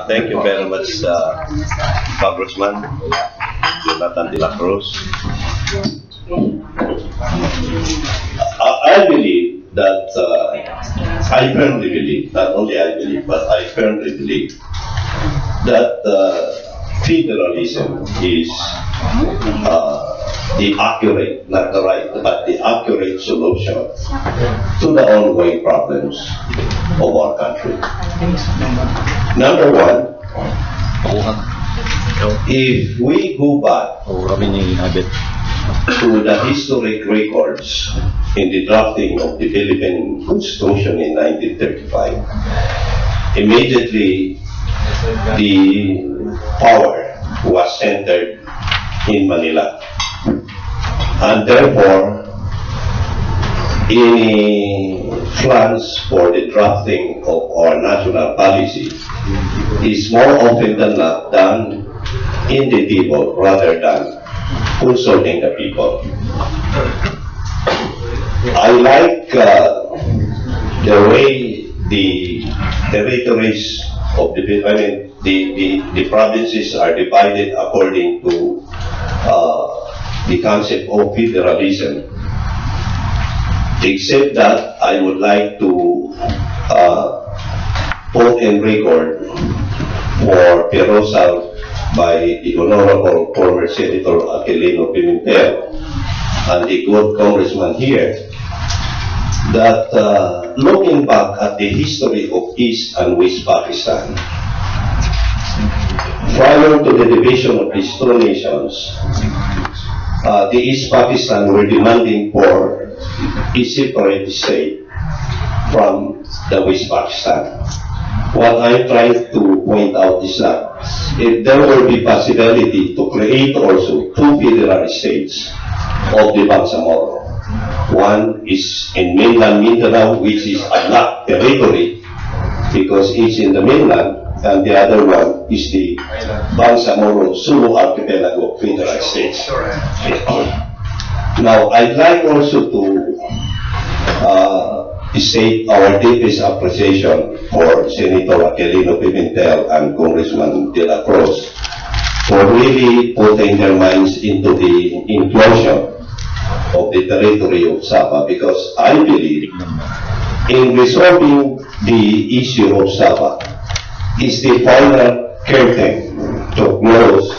Thank you very much, Congressman Jonathan De La Cruz. I believe that, I firmly believe, not only I believe, but I firmly believe that federalism is the accurate, not the right, but the accurate solution to the ongoing problems of our country. Number one, if we go back to the historic records in the drafting of the Philippine Constitution in 1935, immediately the power was centered in Manila. And therefore, any plans for the drafting of our national policy is more often than not done in the people rather than consulting the people. I like the way the territories of the provinces are divided according to the concept of federalism. Except that I would like to put in record for proposal by the Honorable former Senator Aquilino Pimentel and the good congressman here that looking back at the history of East and West Pakistan, prior to the division of these two nations, the East Pakistan were demanding for a separate state from the West Pakistan. What I'm trying to point out is that if there will be possibility to create also two federal states of the Bangsamoro, one is in mainland Mindanao, which is a block territory because it's in the mainland, and the other one is the Bangsamoro Sulu Archipelago Federal States. Now, I'd like also to state our deepest appreciation for Senator Aquilino Pimentel and Congressman De La Cruz for really putting their minds into the inclusion of the territory of Sabah, because I believe in resolving the issue of Sabah is the final curtain to close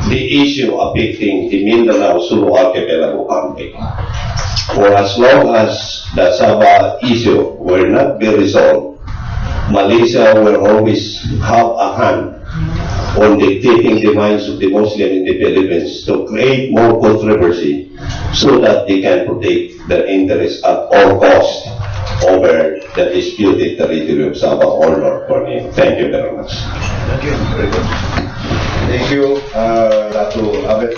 the issue affecting the Mindanao Sulu Archipelago country. For as long as the Sabah issue will not be resolved, Malaysia will always have a hand on dictating the minds of the Muslim in the Philippines to create more controversy so that they can protect their interests at all costs over the disputed territory of Sabah or North Borneo. Thank you very much. Thank you. Very good. Thank you, Ratu Abet.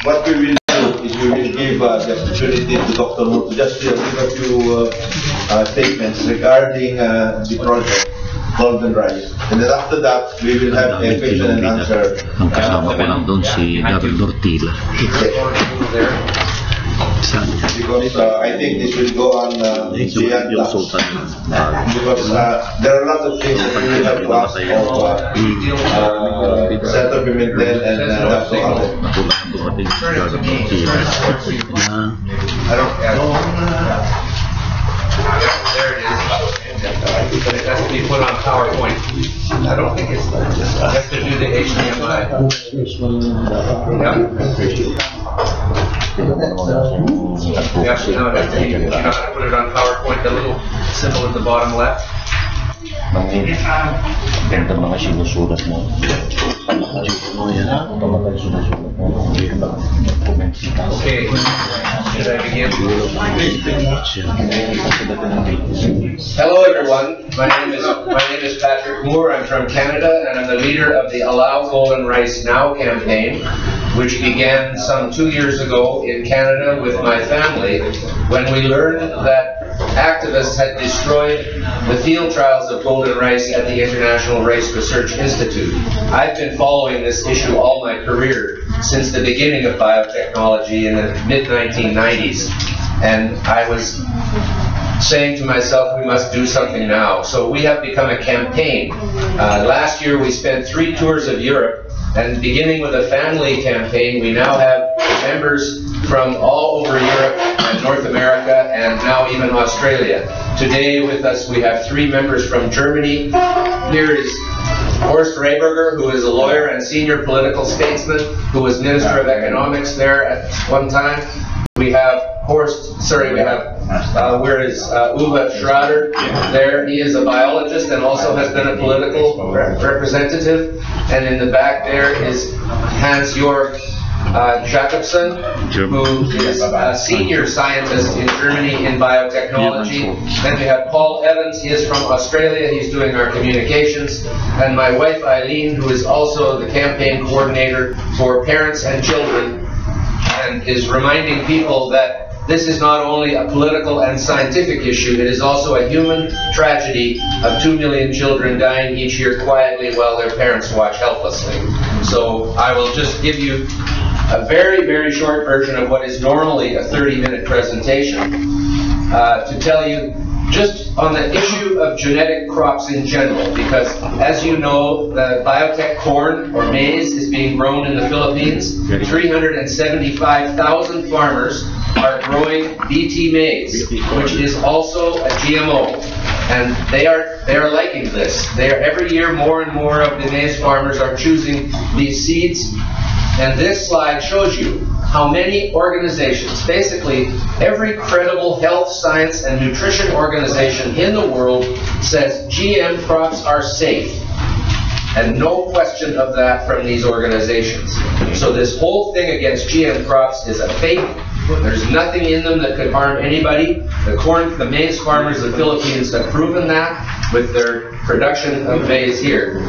What we will do is we will give the opportunity to Dr. Mu to just give a few statements regarding the project Golden Rice. And then after that, we will have a question and answer. Ang kasama ko lang doon si Darren Dortila. Because I think this will go on beyond that. Because there are a lot of things that we will have to ask of Senator Pimentel and Dr. Abet. There it is. But it has to be put on PowerPoint. I don't think it's that. You have to do the HDMI. Yeah, you know how to put it on PowerPoint, the little symbol at the bottom left. Ganda mga sinusulat mo. Okay, should I begin? Hello everyone, my name is Patrick Moore. I'm from Canada and I'm the leader of the Allow Golden Rice Now campaign, which began some 2 years ago in Canada with my family when we learned that activists had destroyed the field trials of golden rice at the International Rice Research Institute. I've been following this issue all my career since the beginning of biotechnology in the mid-1990s, and I was saying to myself, we must do something now. So we have become a campaign. Last year we spent 3 tours of Europe, and beginning with a family campaign, we now have members from all over Europe and North America and now even Australia. Today with us we have 3 members from Germany. Here is Horst Rehberger, who is a lawyer and senior political statesman, who was Minister of Economics there at one time. We have where is Uwe Schrader there? He is a biologist and also has been a political representative. And in the back there is Hans-Jörg Jacobson, who is a senior scientist in Germany in biotechnology. Then we have Paul Evans, he is from Australia, he's doing our communications. And my wife Eileen, who is also the campaign coordinator for parents and children, and is reminding people that this is not only a political and scientific issue, it is also a human tragedy of 2 million children dying each year quietly while their parents watch helplessly. So I will just give you a very, very short version of what is normally a 30-minute presentation to tell you just on the issue of genetic crops in general, because as you know, the biotech corn or maize is being grown in the Philippines. 375,000 farmers are growing BT maize, which is also a GMO. And they are liking this. Every year more and more of the maize farmers are choosing these seeds. And this slide shows you how many organizations, basically every credible health, science, and nutrition organization in the world says GM crops are safe. And no question of that from these organizations. So this whole thing against GM crops is a fake. There's nothing in them that could harm anybody. The maize farmers of the Philippines have proven that with their production of maize here.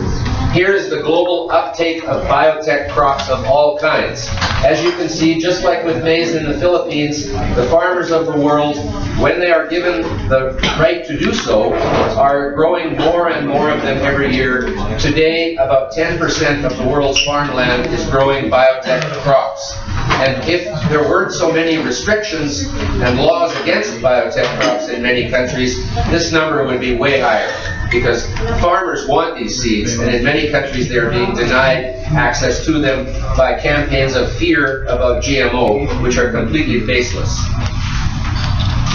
Here is the global uptake of biotech crops of all kinds. As you can see, just like with maize in the Philippines, the farmers of the world, when they are given the right to do so, are growing more and more of them every year. Today, about 10% of the world's farmland is growing biotech crops. And if there weren't so many restrictions and laws against biotech crops in many countries, this number would be way higher. Because farmers want these seeds, and in many countries they are being denied access to them by campaigns of fear about GMO, which are completely baseless.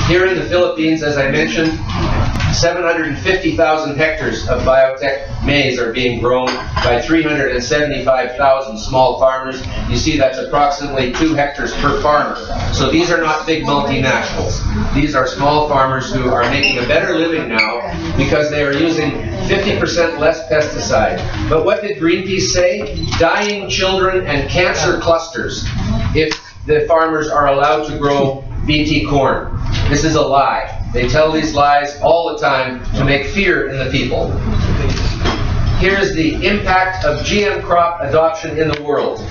Here in the Philippines, as I mentioned, 750,000 hectares of biotech maize are being grown by 375,000 small farmers. You see that's approximately 2 hectares per farmer. So these are not big multinationals. These are small farmers who are making a better living now because they are using 50% less pesticide. But what did Greenpeace say? Dying children and cancer clusters if the farmers are allowed to grow BT corn. This is a lie. They tell these lies all the time to make fear in the people. Here's the impact of GM crop adoption in the world.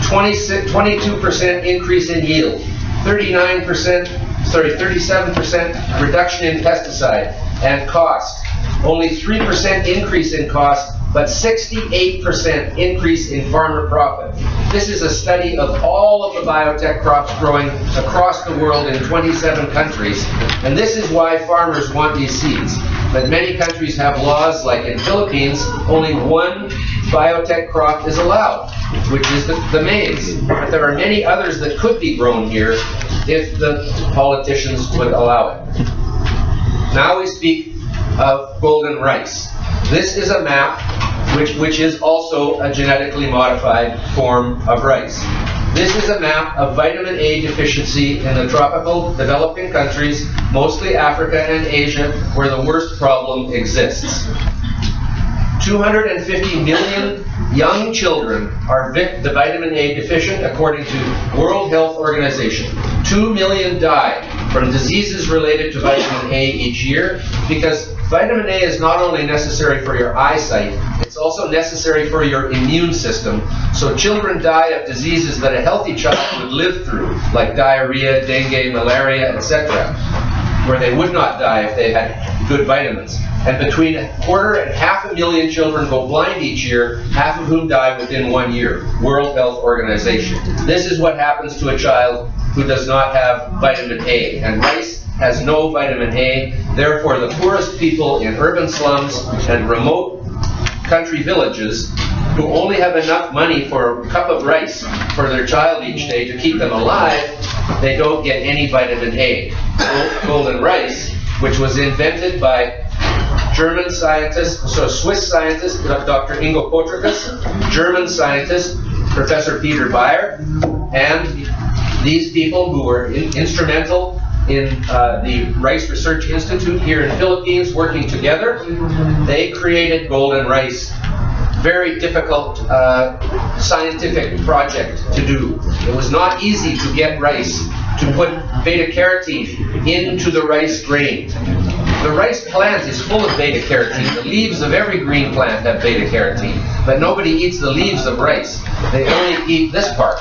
22% increase in yield, 37% reduction in pesticide and cost. Only 3% increase in cost, but 68% increase in farmer profit. This is a study of all of the biotech crops growing across the world in 27 countries. And this is why farmers want these seeds. But many countries have laws, like in Philippines, only one biotech crop is allowed, which is the maize. But there are many others that could be grown here if the politicians would allow it. Now we speak of golden rice. This is a map which is also a genetically modified form of rice. This is a map of vitamin A deficiency in the tropical developing countries, mostly Africa and Asia, where the worst problem exists. 250 million young children are the vitamin A deficient, according to World Health Organization. 2 million die from diseases related to vitamin A each year, because vitamin A is not only necessary for your eyesight, it's also necessary for your immune system. So children die of diseases that a healthy child would live through, like diarrhea, dengue, malaria, etc., where they would not die if they had good vitamins. And between 250,000 and 500,000 children go blind each year, half of whom die within 1 year. World Health Organization. This is what happens to a child who does not have vitamin A. And rice has no vitamin A. Therefore, the poorest people in urban slums and remote country villages who only have enough money for a cup of rice for their child each day to keep them alive, they don't get any vitamin A. Golden rice, which was invented by German scientist, so Swiss scientist, Dr. Ingo Potrykus, German scientist, Professor Peter Bayer, and these people who were instrumental in the Rice Research Institute here in the Philippines working together, they created golden rice. Very difficult scientific project to do. It was not easy to get rice, to put beta-carotene into the rice grain. The rice plant is full of beta-carotene. The leaves of every green plant have beta-carotene, but nobody eats the leaves of rice. They only eat this part.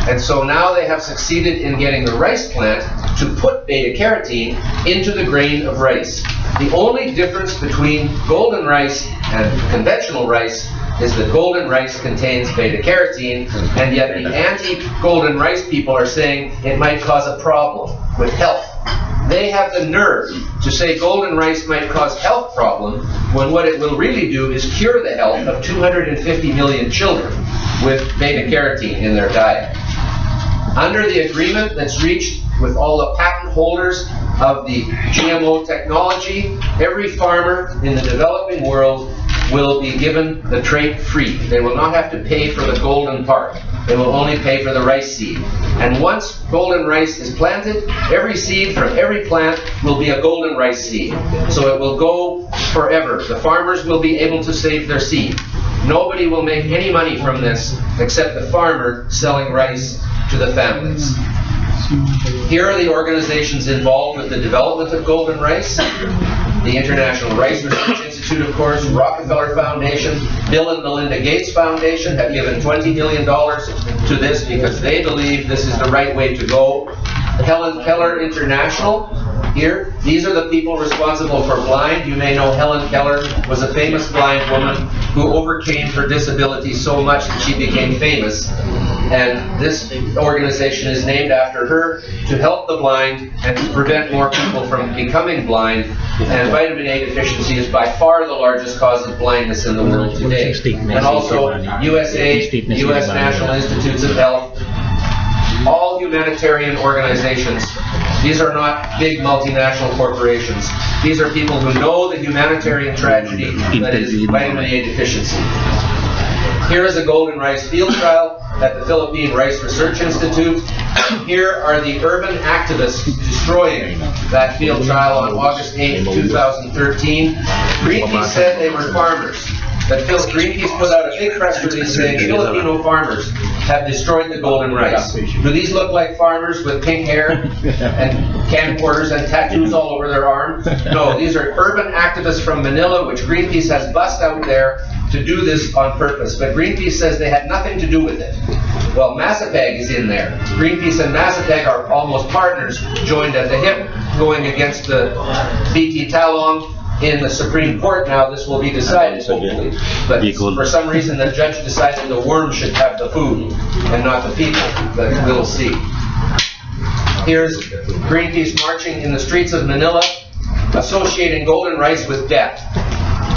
And so now they have succeeded in getting the rice plant to put beta-carotene into the grain of rice. The only difference between golden rice and conventional rice is that golden rice contains beta-carotene, and yet the anti-golden rice people are saying it might cause a problem with health. They have the nerve to say golden rice might cause health problem when what it will really do is cure the health of 250 million children with beta-carotene in their diet. Under the agreement that's reached with all the patent holders of the GMO technology, every farmer in the developing world will be given the trait free. They will not have to pay for the golden part. They will only pay for the rice seed. And once golden rice is planted, every seed from every plant will be a golden rice seed. So it will go forever. The farmers will be able to save their seed. Nobody will make any money from this except the farmer selling rice to the families. Here are the organizations involved with the development of golden rice. The International Rice Research Institute, of course, Rockefeller Foundation, Bill and Melinda Gates Foundation have given $20 million to this because they believe this is the right way to go. Helen Keller International, here, these are the people responsible for blind. You may know Helen Keller was a famous blind woman who overcame her disability so much that she became famous. And this organization is named after her to help the blind and to prevent more people from becoming blind. And vitamin A deficiency is by far the largest cause of blindness in the world today. And also USAID, U.S. National Institutes of Health, all humanitarian organizations. These are not big multinational corporations. These are people who know the humanitarian tragedy that is vitamin A deficiency. Here is a golden rice field trial at the Philippine Rice Research Institute. Here are the urban activists destroying that field trial on August 8, 2013. Greenpeace said they were farmers. But Greenpeace put out a big press release saying Filipino farmers have destroyed the golden rice. Do these look like farmers with pink hair and camcorders and tattoos all over their arm? No, these are urban activists from Manila, which Greenpeace has bussed out there to do this on purpose. But Greenpeace says they had nothing to do with it. Well, Masipag is in there. Greenpeace and Masipag are almost partners, joined at the hip, going against the BT Talong. In the Supreme Court now, this will be decided, hopefully. But for some reason, the judge decided the worm should have the food and not the people. But we'll see. Here's Greenpeace marching in the streets of Manila, associating golden rice with death.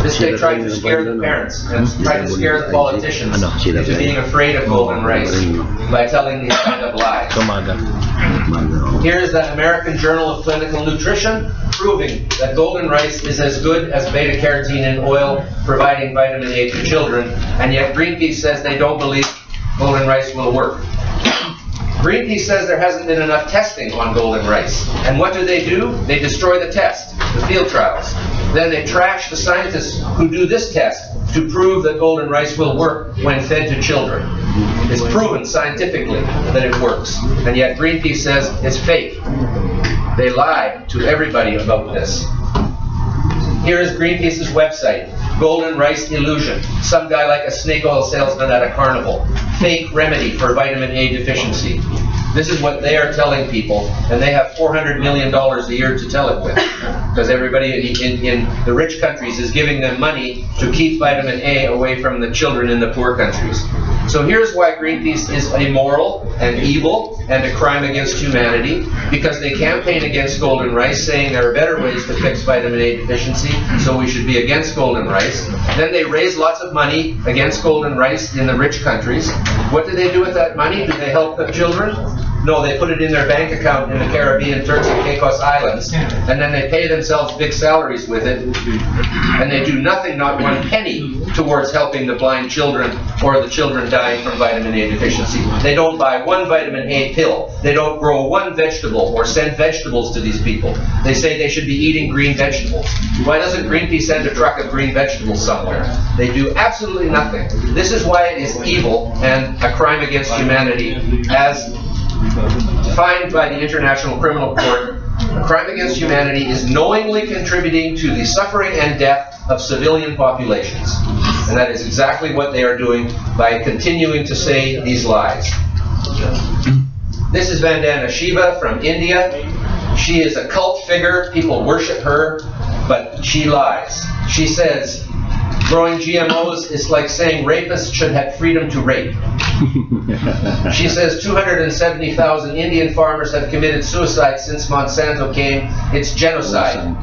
This they tried to scare the parents and tried to scare the politicians into being afraid of golden rice by telling these kind of lies. Here is the American Journal of Clinical Nutrition proving that golden rice is as good as beta-carotene in oil, providing vitamin A to children, and yet Greenpeace says they don't believe golden rice will work. Greenpeace says there hasn't been enough testing on golden rice. And what do? They destroy the test, the field trials. Then they trash the scientists who do this test to prove that golden rice will work when fed to children. It's proven scientifically that it works. And yet Greenpeace says it's fake. They lie to everybody about this. Here is Greenpeace's website, Golden Rice Illusion. Some guy like a snake oil salesman at a carnival. Fake remedy for vitamin A deficiency. This is what they are telling people, and they have $400 million a year to tell it with. Because everybody in the rich countries is giving them money to keep vitamin A away from the children in the poor countries. So here's why Greenpeace is immoral and evil and a crime against humanity, because they campaign against golden rice, saying there are better ways to fix vitamin A deficiency, so we should be against golden rice. Then they raise lots of money against golden rice in the rich countries. What do they do with that money? Do they help the children? No, they put it in their bank account in the Caribbean, Turks and Caicos Islands, and then they pay themselves big salaries with it, and they do nothing, not one penny, towards helping the blind children or the children dying from vitamin A deficiency. They don't buy one vitamin A pill. They don't grow one vegetable or send vegetables to these people. They say they should be eating green vegetables. Why doesn't Greenpeace send a truck of green vegetables somewhere? They do absolutely nothing. This is why it is evil and a crime against humanity, as defined by the International Criminal Court. A crime against humanity is knowingly contributing to the suffering and death of civilian populations. And that is exactly what they are doing by continuing to say these lies. This is Vandana Shiva from India. She is a cult figure. People worship her, but she lies. She says growing GMOs is like saying rapists should have freedom to rape. She says 270,000 Indian farmers have committed suicide since Monsanto came. It's genocide.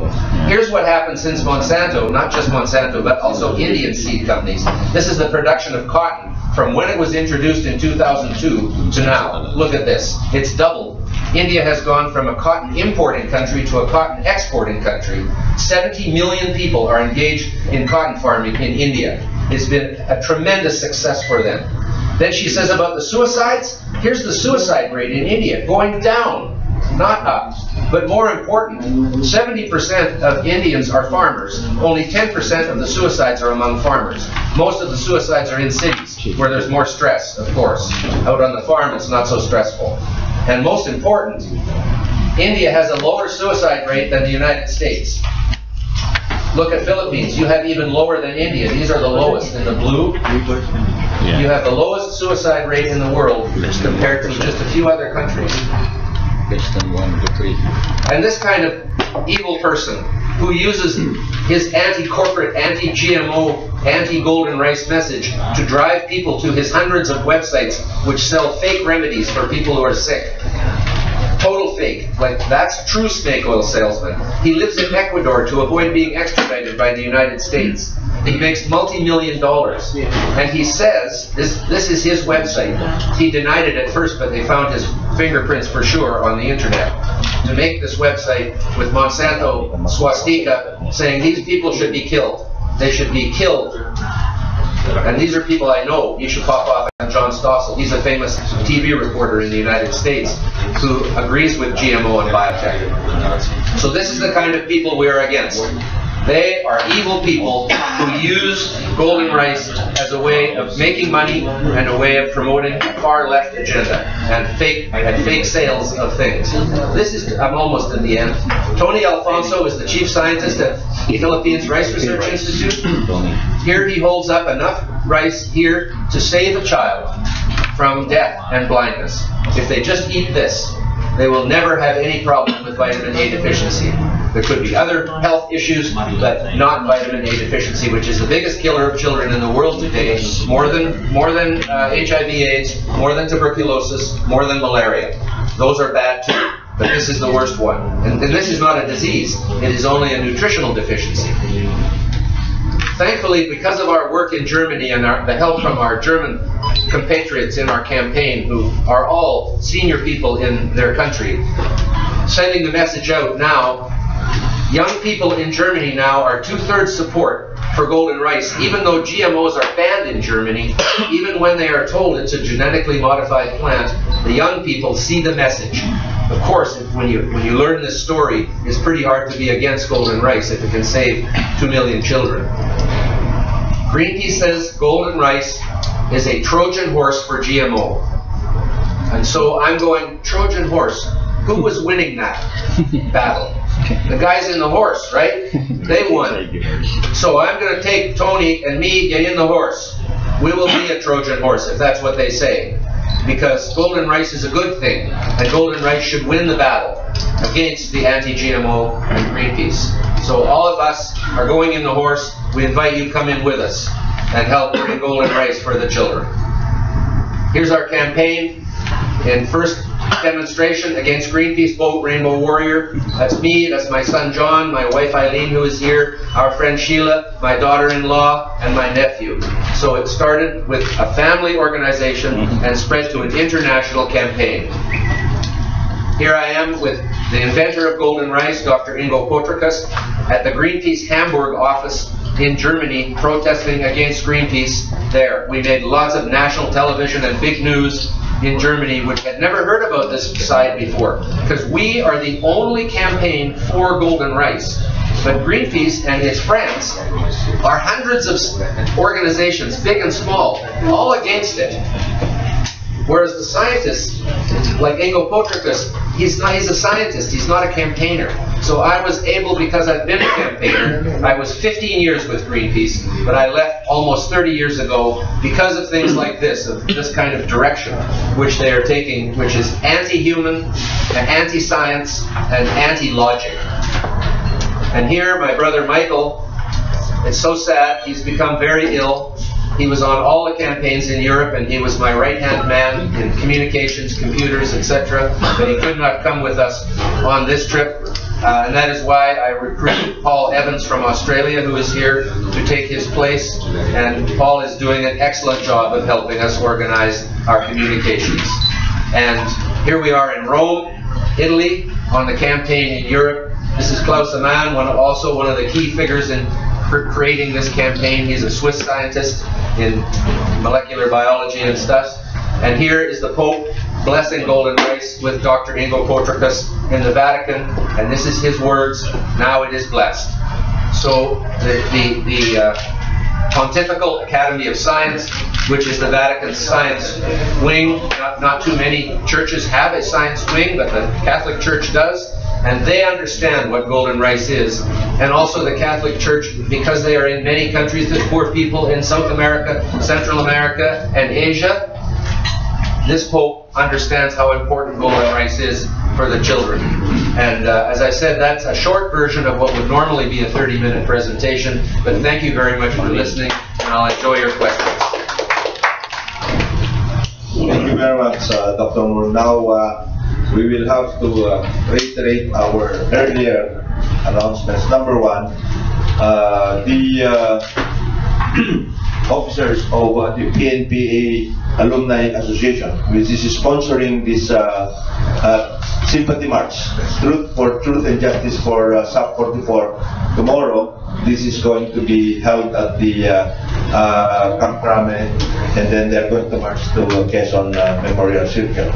Here's what happened since Monsanto, not just Monsanto, but also Indian seed companies. This is the production of cotton from when it was introduced in 2002 to now. Look at this. It's doubled. India has gone from a cotton importing country to a cotton exporting country. 70 million people are engaged in cotton farming in India. It's been a tremendous success for them. Then she says about the suicides, here's the suicide rate in India, going down, not up. But more important, 70% of Indians are farmers. Only 10% of the suicides are among farmers. Most of the suicides are in cities, where there's more stress, of course. Out on the farm, it's not so stressful. And most important, India has a lower suicide rate than the United States. Look at Philippines. You have even lower than India. These are the lowest in the blue. You have the lowest suicide rate in the world compared to just a few other countries. And this kind of evil person who uses his anti-corporate, anti-GMO, anti-golden rice message to drive people to his hundreds of websites which sell fake remedies for people who are sick. Total fake. Like, that's true snake oil salesman. He lives in Ecuador to avoid being extradited by the United States. He makes multi-million dollars. And he says, this is his website. He denied it at first, but they found his fingerprints for sure on the internet. To make this website with Monsanto swastika saying these people should be killed. They should be killed. And these are people I know. You should pop off on John Stossel. He's a famous TV reporter in the United States who agrees with GMO and biotech. So this is the kind of people we are against. They are evil people who use golden rice as a way of making money and a way of promoting a far-left agenda and fake sales of things. This is, I'm almost at the end. Tony Alfonso is the chief scientist at the Philippines Rice Research Institute. Here he holds up enough rice here to save a child from death and blindness. If they just eat this, they will never have any problem with vitamin A deficiency. There could be other health issues, but not vitamin A deficiency, which is the biggest killer of children in the world today, more than HIV/AIDS, more than tuberculosis, more than malaria. Those are bad too, but this is the worst one. And this is not a disease, it is only a nutritional deficiency. Thankfully, because of our work in Germany and the help from our German compatriots in our campaign, who are all senior people in their country, sending the message out now, young people in Germany now are 2/3 support for golden rice, even though GMOs are banned in Germany. Even when they are told it's a genetically modified plant, the young people see the message. Of course, when you learn this story, it's pretty hard to be against golden rice if it can save 2 million children. Greenpeace says golden rice is a Trojan horse for GMO. And so I'm going, Trojan horse, who was winning that battle? The guys in the horse, right? They won. So I'm going to take Tony and me, get in the horse. We will be a Trojan horse, if that's what they say. Because golden rice is a good thing, and golden rice should win the battle against the anti-GMO and Greenpeace. So all of us are going in the horse. We invite you to come in with us and help bring golden rice for the children. Here's our campaign. In first demonstration against Greenpeace boat Rainbow Warrior. That's me, that's my son John, my wife Eileen who is here, our friend Sheila, my daughter-in-law, and my nephew. So it started with a family organization and spread to an international campaign. Here I am with the inventor of golden rice, Dr. Ingo Potrykus, at the Greenpeace Hamburg office in Germany, protesting against Greenpeace there. We made lots of national television and big news in Germany, which had never heard about this side before, because we are the only campaign for golden rice. But Greenpeace and its friends are hundreds of organizations, big and small, all against it. Whereas the scientists, like Ingo Potrykus, he's a scientist, he's not a campaigner. So I was able, because I've been a campaigner, I was 15 years with Greenpeace, but I left almost 30 years ago because of things like this, of this kind of direction, which they are taking, which is anti-human, anti-science, and anti-logic. And here, my brother Michael, it's so sad, he's become very ill. He was on all the campaigns in Europe, and he was my right-hand man in communications, computers, etc. But he could not come with us on this trip, and that is why I recruited Paul Evans from Australia, who is here to take his place. And Paul is doing an excellent job of helping us organize our communications. And here we are in Rome, Italy, on the campaign in Europe. This is Klaus Amann, also one of the key figures in creating this campaign. He's a Swiss scientist in molecular biology and stuff. And here is the Pope blessing golden rice with Dr. Ingo Potrykus in the Vatican. And this is his words, now it is blessed. So the Pontifical Academy of Science, which is the Vatican science wing, not too many churches have a science wing, but the Catholic Church does. And they understand what golden rice is. And also the Catholic Church, because they are in many countries, there's poor people in South America, Central America, and Asia. This Pope understands how important golden rice is for the children. And as I said, that's a short version of what would normally be a 30-minute presentation. But thank you very much for listening, and I'll enjoy your questions. Thank you very much, Dr. Moore. Now, we will have to reiterate our earlier announcements. Number one, the officers of the PNPA Alumni Association, which is sponsoring this Sympathy March, for Truth and Justice for SAP 44. Tomorrow, this is going to be held at the Camp Crame, and then they're going to march to Quezon Memorial Circle.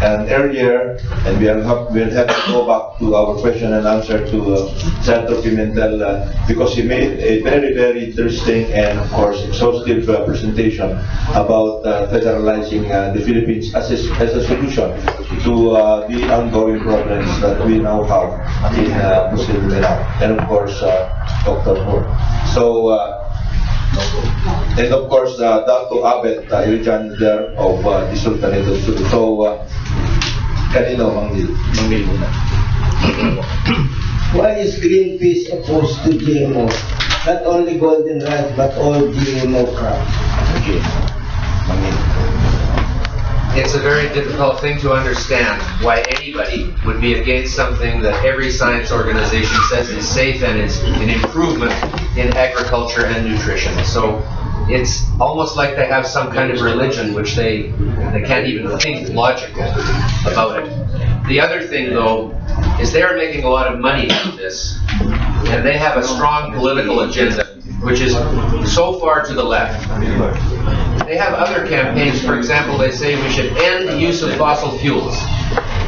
And earlier, and we'll have to go back to our question and answer to Senator Pimentel, because he made a very, very interesting and, of course, exhaustive presentation about federalizing the Philippines as a solution to the ongoing problems that we now have in Muslim Mindanao, and of course, Dr. Moore. So, and of course, Dr. Abet Irijan there of the Sultanate of Sulu. So, kanino manggil muna. Why is Greenpeace opposed to GMO? Not only golden rice, but all GMO crops. Okay. It's a very difficult thing to understand why anybody would be against something that every science organization says is safe and is an improvement in agriculture and nutrition. So it's almost like they have some kind of religion which they can't even think logical about it. The other thing, though, is they are making a lot of money from this, and they have a strong political agenda, which is so far to the left. They have other campaigns. For example, they say we should end the use of fossil fuels.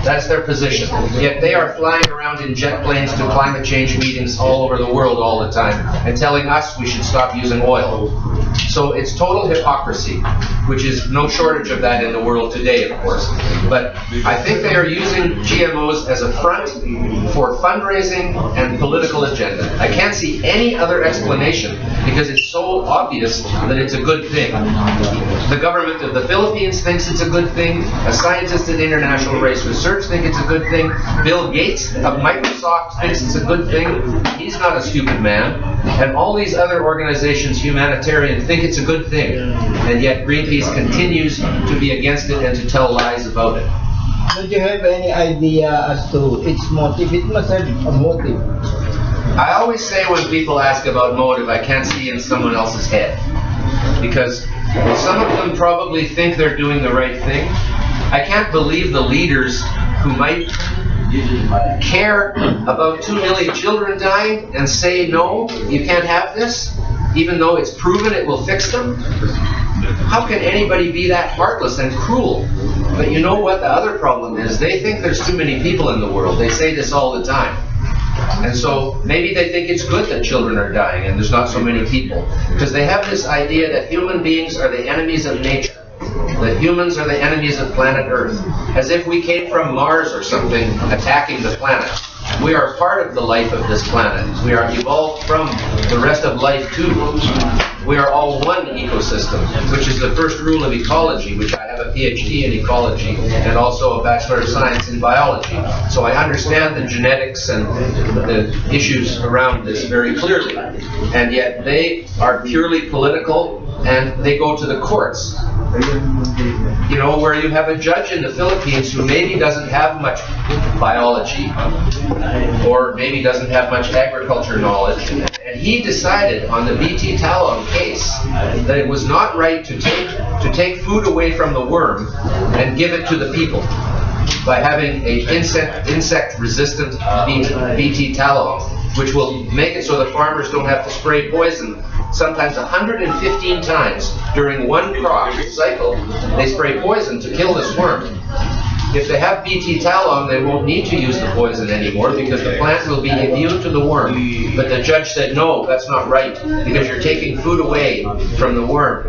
That's their position. Yet they are flying around in jet planes to climate change meetings all over the world all the time and telling us we should stop using oil. So it's total hypocrisy, which is no shortage of that in the world today, of course. But I think they are using GMOs as a front for fundraising and political agenda. I can't see any other explanation because it's so obvious that it's a good thing. The government of the Philippines thinks it's a good thing. A scientist at International Race Research thinks it's a good thing. Bill Gates of Microsoft thinks it's a good thing. He's not a stupid man. And all these other organizations, humanitarian think think it's a good thing. And yet Greenpeace continues to be against it and to tell lies about it. Don't you have any idea as to its motive? It must have a motive. I always say when people ask about motive, I can't see in someone else's head. Because some of them probably think they're doing the right thing. I can't believe the leaders who might care about 2 million children dying and say, no, you can't have this, even though it's proven it will fix them. How can anybody be that heartless and cruel? But you know what the other problem is? They think there's too many people in the world. They say this all the time. And so maybe they think it's good that children are dying and there's not so many people. Because they have this idea that human beings are the enemies of nature. That humans are the enemies of planet Earth. As if we came from Mars or something attacking the planet. We are part of the life of this planet. We are evolved from the rest of life too. We are all one ecosystem, which is the first rule of ecology, which I have a PhD in ecology and also a Bachelor of Science in biology. So I understand the genetics and the issues around this very clearly. And yet they are purely political and they go to the courts. You know, where you have a judge in the Philippines who maybe doesn't have much biology or maybe doesn't have much agriculture knowledge, and he decided on the BT Talon case that it was not right to take food away from the worm and give it to the people by having a insect-resistant BT Talon, which will make it so the farmers don't have to spray poison. Sometimes 115 times during one crop cycle, they spray poison to kill this worm. If they have BT Talon, they won't need to use the poison anymore because the plant will be immune to the worm. But the judge said, no, that's not right, because you're taking food away from the worm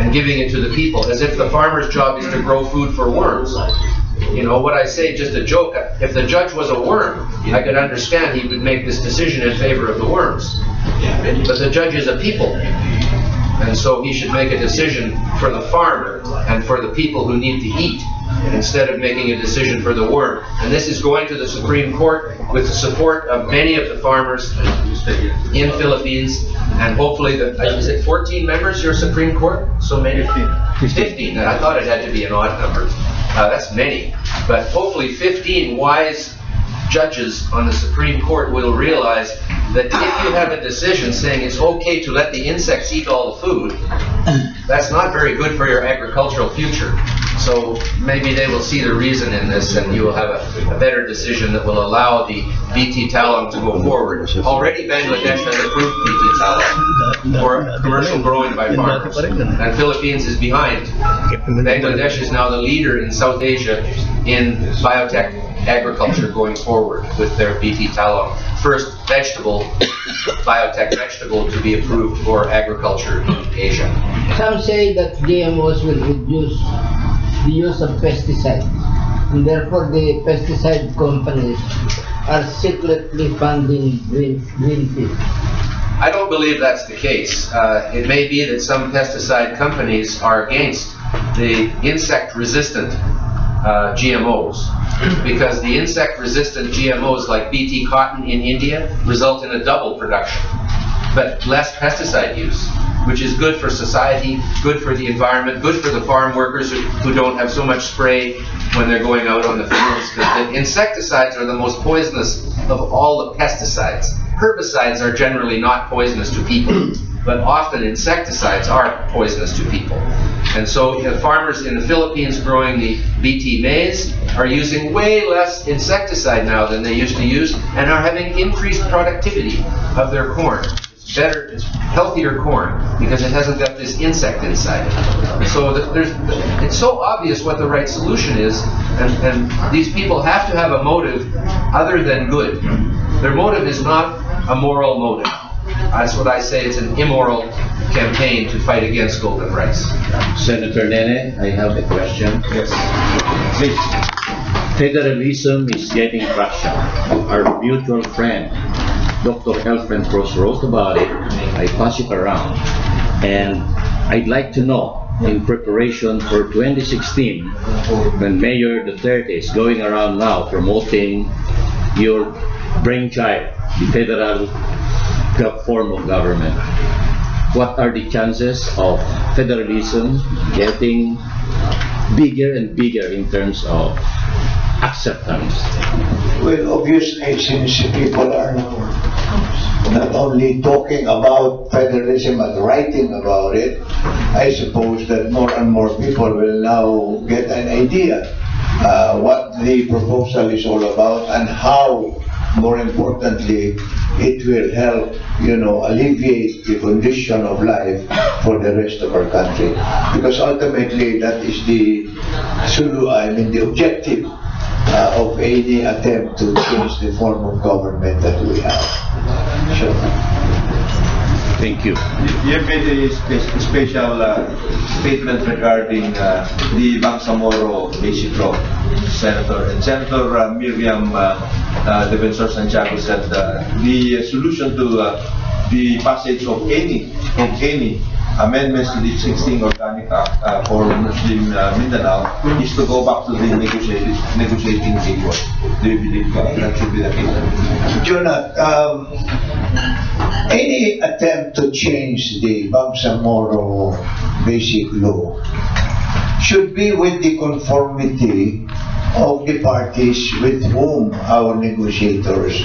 and giving it to the people, as if the farmer's job is to grow food for worms. You know, what I say, just a joke, if the judge was a worm, I could understand he would make this decision in favor of the worms. But the judge is a people. And so he should make a decision for the farmer and for the people who need to eat, instead of making a decision for the worm. And this is going to the Supreme Court with the support of many of the farmers in Philippines, and hopefully, is it 14 members, your Supreme Court? So many? 15. I thought it had to be an odd number. That's many. But hopefully 15 wise judges on the Supreme Court will realize that if you have a decision saying it's okay to let the insects eat all the food, that's not very good for your agricultural future. So maybe they will see the reason in this, and you will have a better decision that will allow the BT Talon to go forward. Already Bangladesh has approved BT Talon for commercial growing by farmers, and Philippines is behind. Bangladesh is now the leader in South Asia in biotech agriculture going forward with their BT Talon. First biotech vegetable to be approved for agriculture in Asia. Some say that GMOs will reduce the use of pesticides, and therefore the pesticide companies are secretly funding Greenpeace. I don't believe that's the case. It may be that some pesticide companies are against the insect-resistant GMOs, because the insect-resistant GMOs like BT cotton in India result in a double production, but less pesticide use, which is good for society, good for the environment, good for the farm workers who don't have so much spray when they're going out on the fields. Because insecticides are the most poisonous of all the pesticides. Herbicides are generally not poisonous to people, but often insecticides are poisonous to people. And so the farmers in the Philippines growing the BT maize are using way less insecticide now than they used to use, and are having increased productivity of their corn. It's better, it's healthier corn because it hasn't got this insect inside it. So it's so obvious what the right solution is, and these people have to have a motive other than good. Their motive is not a moral motive. That's what I say, it's an immoral campaign to fight against golden rice. Senator Nene, I have a question. Yes. Please. Federalism is getting traction. Our mutual friend, Dr. Elfren Cruz, wrote about it. I pass it around. And I'd like to know, in preparation for 2016, when Mayor Duterte is going around now promoting your brainchild, the federal form of government, what are the chances of federalism getting bigger and bigger in terms of acceptance? Well, obviously, since people are not only talking about federalism but writing about it, I suppose that more and more people will now get an idea what the proposal is all about and how, more importantly, it will help, alleviate the condition of life for the rest of our country. Because ultimately, that is the objective of any attempt to change the form of government that we have. Sure. Thank you. You have made a special statement regarding the Bangsamoro Basic Law, Senator. And Senator Miriam Defensor Santiago said the solution to the passage of any amendments to the 16th Organic Act for Muslim Mindanao is to go back to the negotiating table. Do you believe that should be the case? Jonathan, any attempt to change the Bangsamoro Basic Law should be with the conformity of the parties with whom our negotiators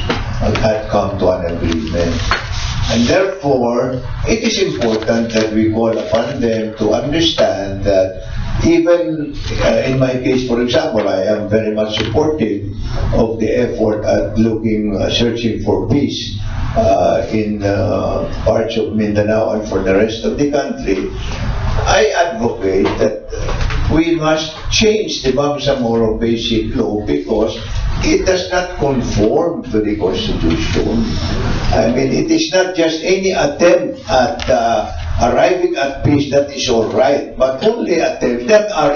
had come to an agreement. And therefore, it is important that we call upon them to understand that even in my case, for example, I am very much supportive of the effort at searching for peace in parts of Mindanao and for the rest of the country. I advocate that we must change the Bangsamoro Basic Law because it does not conform to the Constitution. I mean, it is not just any attempt at arriving at peace that is all right, but only attempts that are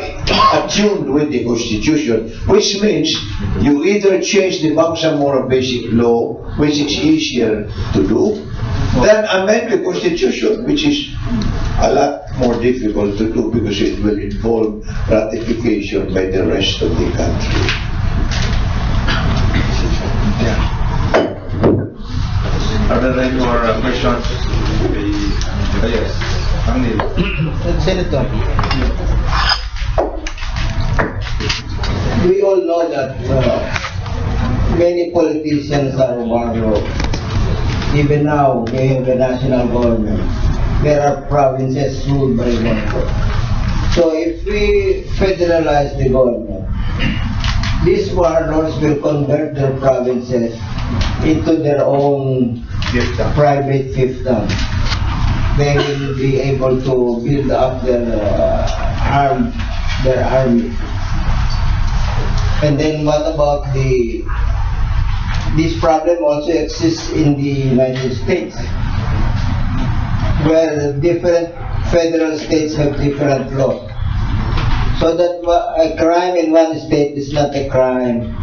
attuned with the Constitution, which means you either change the Bangsamoro Basic Law, which is easier to do, than amend the Constitution, which is a lot more difficult to do because it will involve ratification by the rest of the country. Are there any more questions? Yes, Anil. Senator, we all know that many politicians are warlords. Even now, we have a national government. There are provinces ruled by warlords. So if we federalize the government, these warlords will convert their provinces into their own private fiefdoms. They will be able to build up their army. And then what about this problem also exists in the United States, where different federal states have different laws. So that a crime in one state is not a crime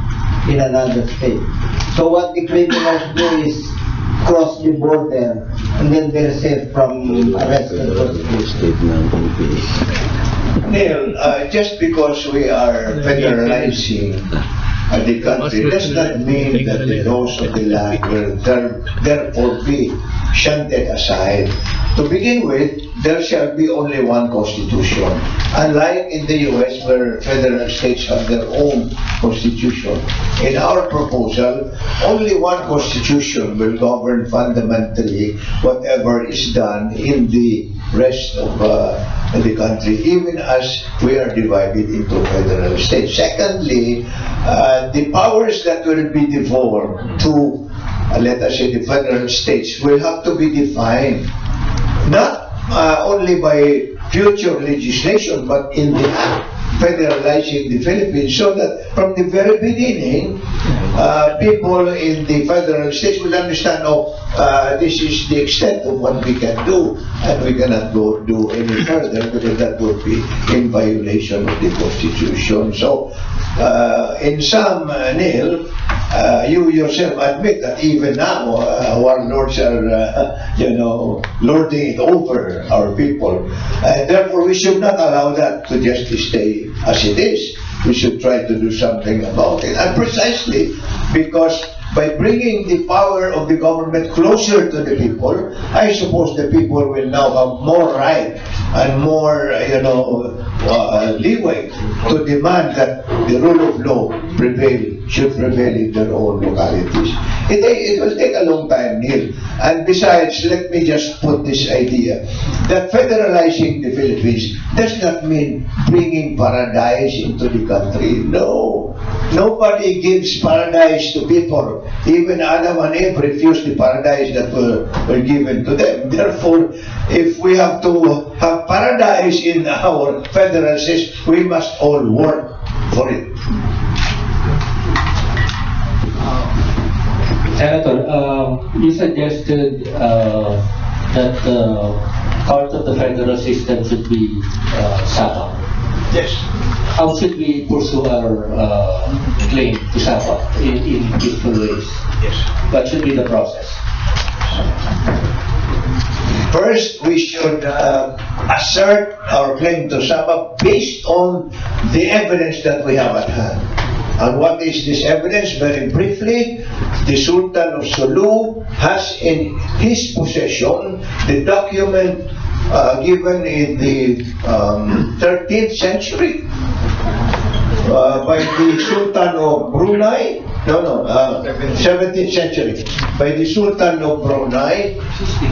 in another state. So what the criminals do is cross the border and then they're safe from arrest and prosecution. Neil, just because we are federalizing the country does not mean that the laws of the land will therefore be shunted aside. To begin with, there shall be only one constitution. Unlike in the US where federal states have their own constitution, in our proposal, only one constitution will govern fundamentally whatever is done in the rest of the country, even as we are divided into federal states. Secondly, the powers that will be devolved to, let us say, the federal states will have to be defined, not only by future legislation, but in the act federalizing the Philippines, so that from the very beginning, people in the federal states will understand, this is the extent of what we can do, and we cannot go do any further because that would be in violation of the Constitution. So, in sum, Neil, you yourself admit that even now our lords are, lording it over our people. And therefore, we should not allow that to just stay as it is. We should try to do something about it. And precisely because by bringing the power of the government closer to the people, I suppose the people will now have more right and more, leeway to demand that the rule of law should prevail in their own localities. It will take a long time, Neil. And besides, let me just put this idea that federalizing the Philippines does not mean bringing paradise into the country. No. Nobody gives paradise to people. Even Adam and Eve refused the paradise that were given to them. Therefore, if we have to have paradise in our federal system, we must all work for it. Senator, you suggested that part of the federal system should be SAPA. Yes. How should we pursue our claim to SAPA in peaceful ways? Yes. What should be the process? First, we should assert our claim to SAPA based on the evidence that we have at hand. And what is this evidence? Very briefly, the Sultan of Sulu has in his possession the document given in the 13th century by the Sultan of Brunei. 17th century, by the Sultan of Brunei,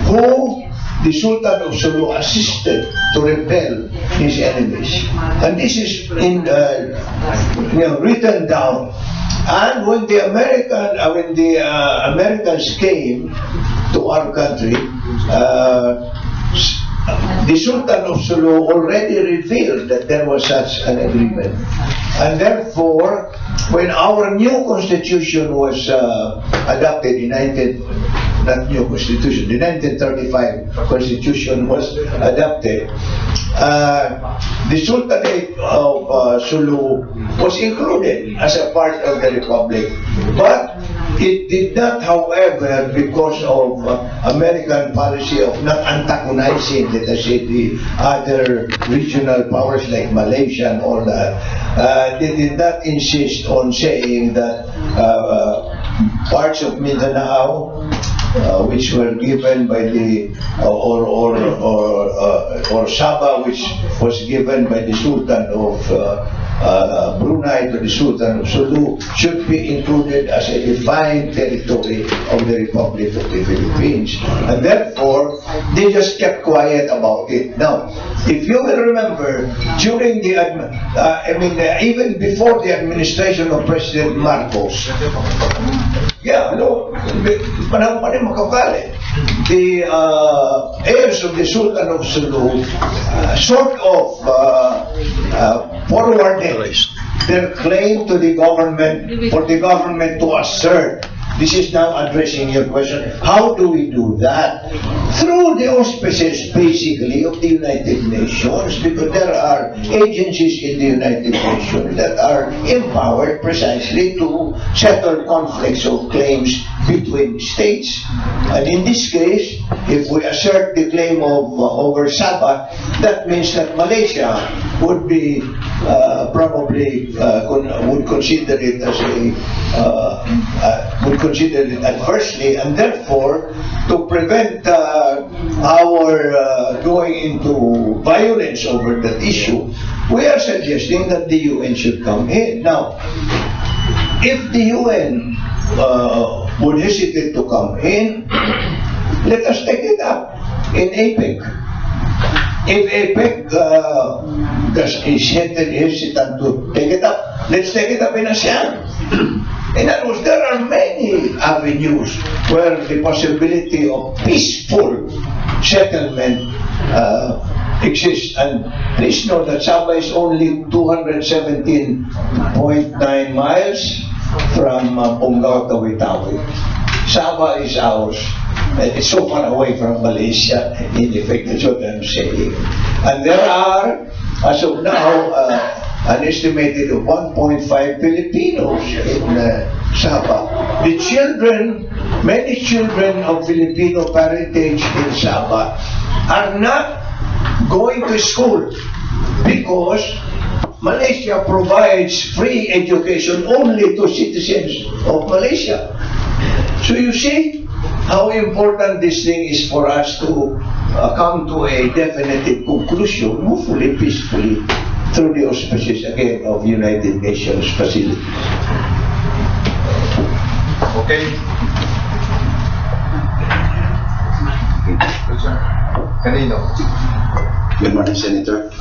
who the Sultan of Sulu assisted to repel his enemies. And this is written down. And when the Americans came to our country, the Sultan of Sulu already revealed that there was such an agreement. And therefore, when our new constitution was adopted in the 1935 constitution was adopted, the Sultanate of Sulu was included as a part of the republic. But it did not, however, because of American policy of not antagonizing, let us say, the other regional powers like Malaysia and all that, they did not insist on saying that parts of Mindanao, which were given by the or Sabah, which was given by the Sultan of Brunei to the Sultan of Sulu, should be included as a defined territory of the Republic of the Philippines. And therefore, they just kept quiet about it. Now, if you will remember, during the, even before the administration of President Marcos, the heirs of the Sultan of Sulu sort of forwarded their claim to the government for the government to assert. This is now addressing your question. How do we do that? Through the auspices, basically, of the United Nations, because there are agencies in the United Nations that are empowered precisely to settle conflicts of claims between states. And in this case, if we assert the claim of over Sabah, that means that Malaysia would be probably would consider it as would consider it adversely, and therefore to prevent our going into violence over that issue, we are suggesting that the UN should come in. Now, if the UN would hesitate to come in, let us take it up in APEC. If APEC is hesitant to take it up, let's take it up in ASEAN. In other words, there are many avenues where the possibility of peaceful settlement exists. And please know that Sabah is only 217.9 miles from Bungaw to Tawi. Sabah is ours. It's so far away from Malaysia, in effect, that's what I'm saying. And there are, as of now, an estimated of 1.5 Filipinos in Sabah. The children, many children of Filipino parentage in Sabah are not going to school because Malaysia provides free education only to citizens of Malaysia. So you see how important this thing is for us to come to a definitive conclusion, hopefully peacefully, through the auspices again of United Nations facilities. Okay. Kanino? Good morning, Senator.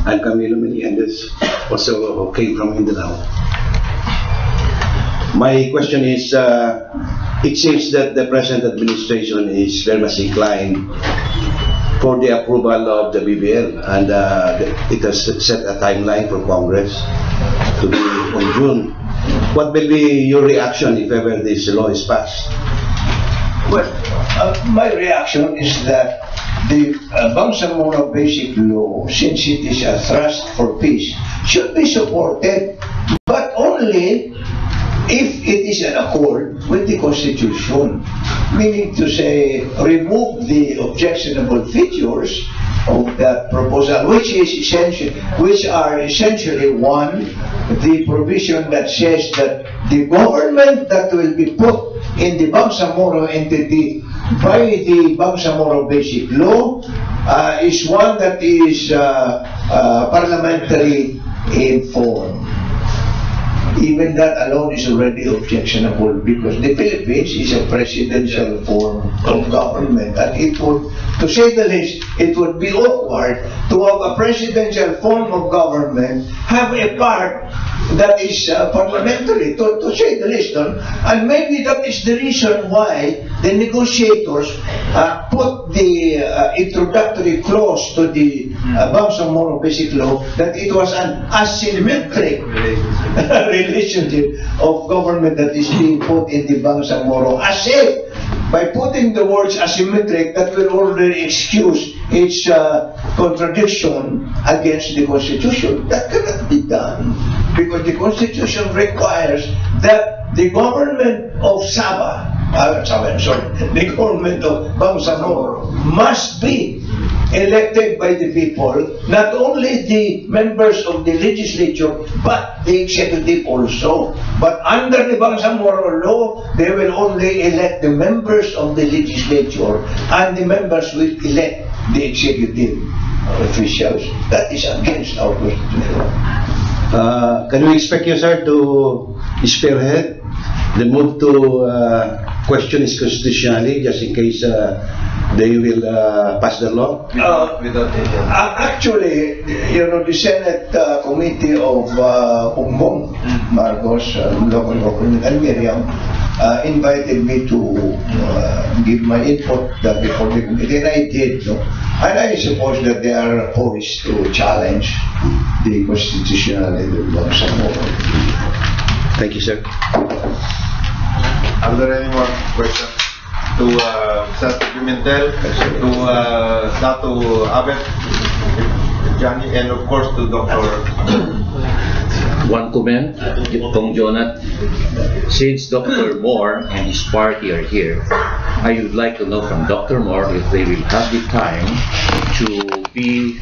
I'm Camilo Meliendez, also came from Mindanao. My question is, it seems that the present administration is very much inclined for the approval of the BBL, and it has set a timeline for Congress to be on June. What will be your reaction if ever this law is passed? Well, my reaction is that the Bangsamoro Basic Law, since it is a thrust for peace, should be supported, but only if it is in accord with the Constitution. Meaning to say, remove the objectionable features of that proposal, which are essentially one, the provision that says that the government that will be put in the Bangsamoro entity by the Bangsamoro Basic Law is one that is parliamentary in form. Even that alone is already objectionable because the Philippines is a presidential form of government, and it would, to say the least, it would be awkward to have a presidential form of government have a part that is parliamentary, to say the least. And maybe that is the reason why the negotiators put the introductory clause to the Bangsamoro Basic Law that it was an asymmetric relationship of government that is being put in the Bangsamoro, as if by putting the words asymmetric, that will already excuse its contradiction against the Constitution. That cannot be done because the Constitution requires that the government of Sabah, the government of Bangsamoro must be elected by the people, not only the members of the legislature, but the executive also. But under the Bangsamoro law, they will only elect the members of the legislature, and the members will elect the executive officials. That is against our Constitution. Can we expect you, sir, to spearhead the move to question its constitutionality, just in case they will pass the law? Actually, you know, the Senate Committee of Bongbong Marcos, local government, and Miriam invited me to give my input before the committee, and I did. No? And I suppose that they are poised to challenge the constitutionality of Bangsamoro. Thank you, sir. Are there any more questions to Senator Pimentel, to Dato Abet, Johnny, and of course to Dr. One comment, Kong Jonat. Since Dr. Moore and his party are here, I would like to know from Dr. Moore if they will have the time to be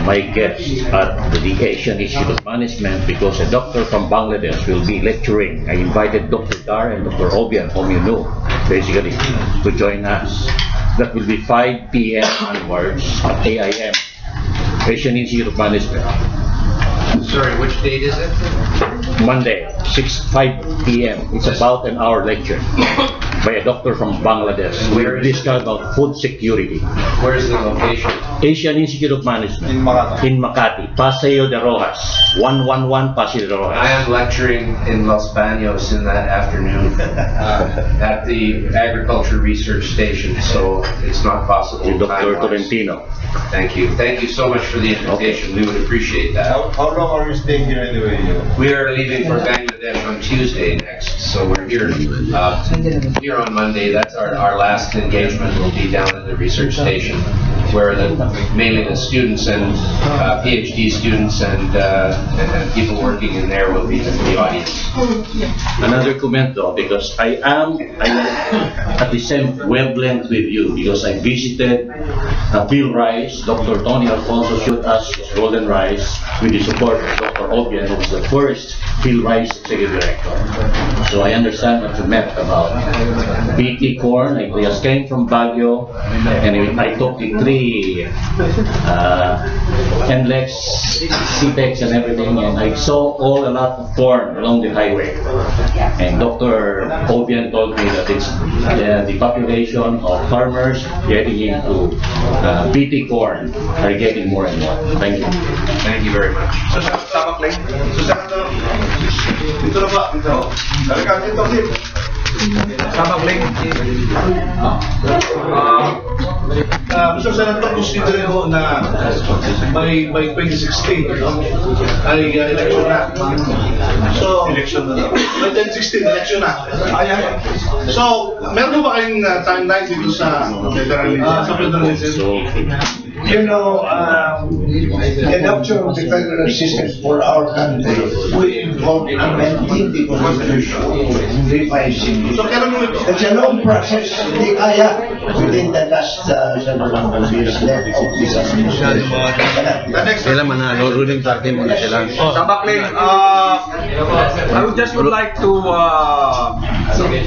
my guest at the Asian Institute of Management, because a doctor from Bangladesh will be lecturing. I invited Dr. Dar and Dr. Obian, whom you know, basically, to join us. That will be 5 p.m. onwards at AIM, Asian Institute of Management. Sorry, which date is it? Monday, 5 p.m. It's about an hour lecture by a doctor from Bangladesh. We'll discuss about food security. Where is the location? Asian Institute of Management In Makati. in Makati, Paseo de Rojas, 111 Paseo de I Rojas. am lecturing in Los Baños in that afternoon at the Agriculture Research Station, so it's not possible. With Dr. time-wise. Tolentino. Thank you. Thank you so much for the invitation. We would appreciate that. How long are you staying here anyway? We are leaving for Bangladesh on Tuesday next, so we're here here on Monday. That's our last engagement. We'll be down at the research station where mainly the students and PhD students and people working in there will be the audience. Another comment though, because I am at the same wavelength with you, because I visited Bill Rice. Dr. Tony Alfonso showed us his golden rice with the support of Dr. Obian, who was the first Bill Rice executive director. So I understand what you meant about BT corn. I just came from Baguio, and I took the three NLEX, CPEX and everything, and I saw a lot of corn along the highway. And Dr. Obian told me that it's the population of farmers getting into BT corn are getting more and more. Thank you. Thank you very much. Sabak lang. Dito na ba? Dito. Halika dito, Tim. Sabak lang. Mr. Senator, consider mo na by 2016 ay election na. So, election na. By 2016, election na. Ayan. So, meron ba kayong timeline dito sa federalism? You know, adoption of the federal system for our country will involve amending the constitution, revising it. So, kailan mo ito? It's a long process. Hindi kaya within the last several years left of this administration. Sila manalo, ruling party muna sila. Sabakling, I would just like to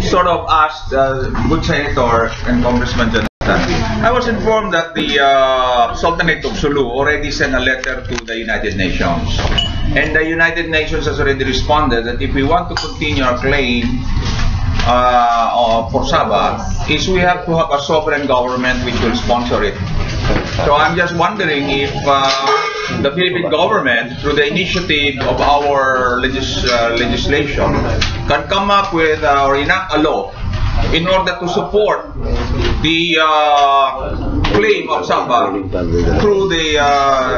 sort of ask good Senator and Congressman Jonathan. I was informed that the Sultanate of Sulu already sent a letter to the United Nations. And the United Nations has already responded that if we want to continue our claim for Sabah, is we have to have a sovereign government which will sponsor it. So I'm just wondering if the Philippine government, through the initiative of our legislation, can come up with or enact a law in order to support the claim of Sabah through the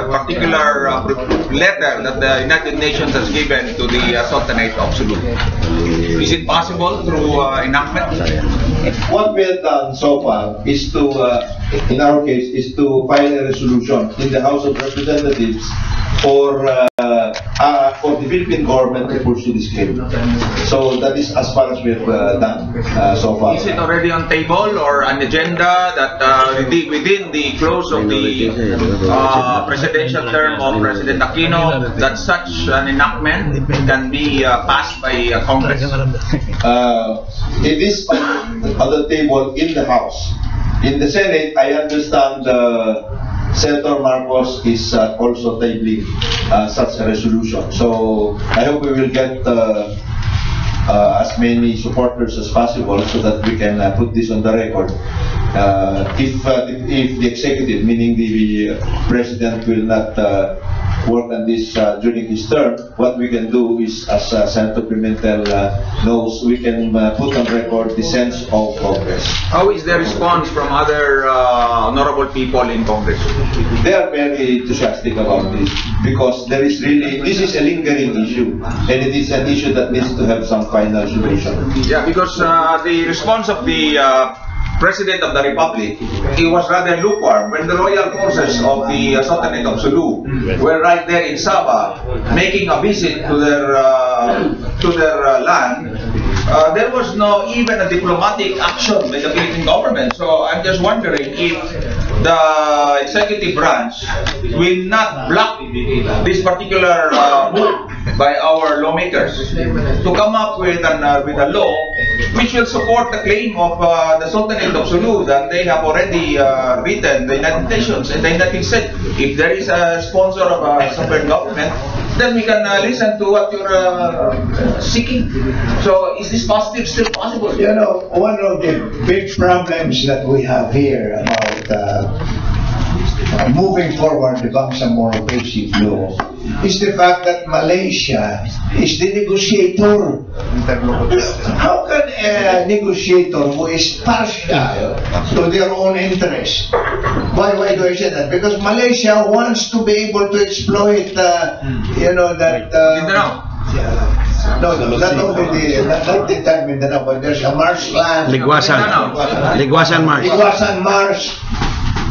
particular letter that the United Nations has given to the Sultanate of Sulu. Is it possible through enactment? What we have done so far is to, in our case, is to file a resolution in the House of Representatives for the Philippine government to pursue this claim. So that is as far as we have done so far. Is it already on table or an agenda that within the close of the presidential term of President Aquino, that such an enactment can be passed by Congress? It is on the table in the House. In the Senate, I understand Senator Marcos is also tabling such a resolution. So I hope we will get as many supporters as possible so that we can put this on the record. If the executive, meaning the president, will not work on this during his term, what we can do is, as Senator Pimentel knows, we can put on record the sense of Congress. How is the response from other honorable people in Congress? They are very enthusiastic about this because there is really, this is a lingering issue and it is an issue that needs to have some final solution. Yeah, because the response of the President of the Republic, he was rather lukewarm when the royal forces of the Sultanate of Sulu were right there in Sabah making a visit to their land. There was no even a diplomatic action by the Philippine government. So I'm just wondering if the executive branch will not block this particular move by our lawmakers to come up with a law which will support the claim of the Sultanate of Sulu that they have already written the United Nations, and the United States. If there is a sponsor of a sovereign government, then we can listen to what you're seeking. So is this still possible? You know, one of the big problems that we have here about moving forward the Bangsamoro Basic Law is the fact that Malaysia is the negotiator. How can a negotiator who is partial to their own interest? Why do I say that? Because Malaysia wants to be able to exploit, you know, that. No, not only not the time in the but there's a marshland. Ligwasan Marsh. Ligwasan Marsh.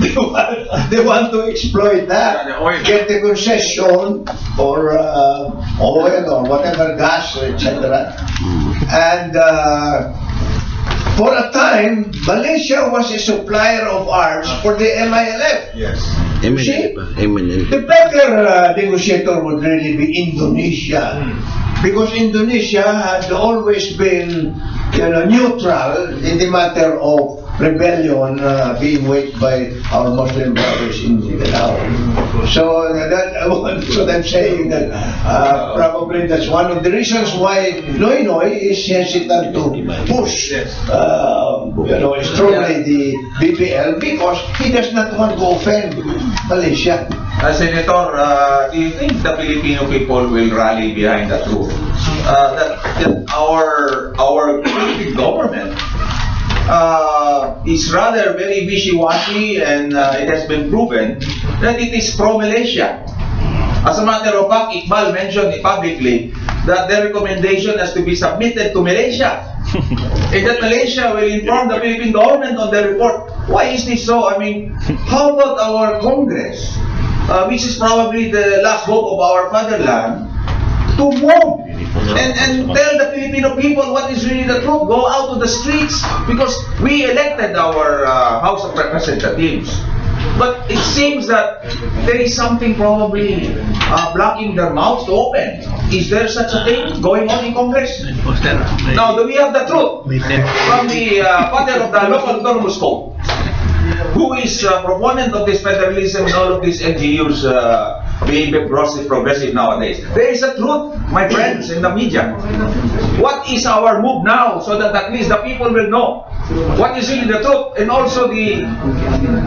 They want to exploit that, get the concession or oil or whatever, gas, etc. And for a time, Malaysia was a supplier of arms for the MILF. Yes. See, the better negotiator would really be Indonesia, because Indonesia had always been, neutral in the matter of rebellion being waged by our Muslim brothers in Mindanao. So so I'm saying that probably that's one of the reasons why Noy is hesitant to push, strongly the BBL, because he does not want to offend Malaysia. Senator, do you think the Filipino people will rally behind the truth? That our Philippine government is rather very wishy-washy, and it has been proven that it is pro-Malaysia. As a matter of fact, Iqbal mentioned publicly that the recommendation has to be submitted to Malaysia. And that Malaysia will inform the Philippine government on the report. Why is this so? I mean, how about our Congress, which is probably the last hope of our fatherland, to move and tell the Filipino people what is really the truth. Go out to the streets, because we elected our House of Representatives. But it seems that there is something probably blocking their mouths to open. Is there such a thing going on in Congress? Now, do we have the truth from the father of the local autonomous code, who is a proponent of this federalism and all of these NGOs being grossly progressive nowadays? There is a truth, my friends, in the media. What is our move now, so that at least the people will know what is really the truth, and also the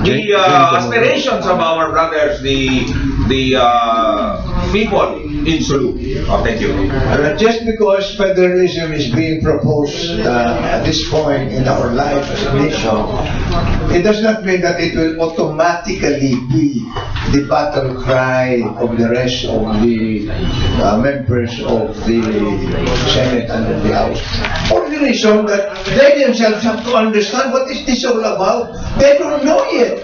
aspirations of our brothers, the people in Sulu. Thank you. Just because federalism is being proposed at this point in our life as a nation, it does not mean that it will automatically be the battle cry of the rest of the members of the Senate and of the House. For the reason that they themselves have to understand what is this all about. They don't know yet.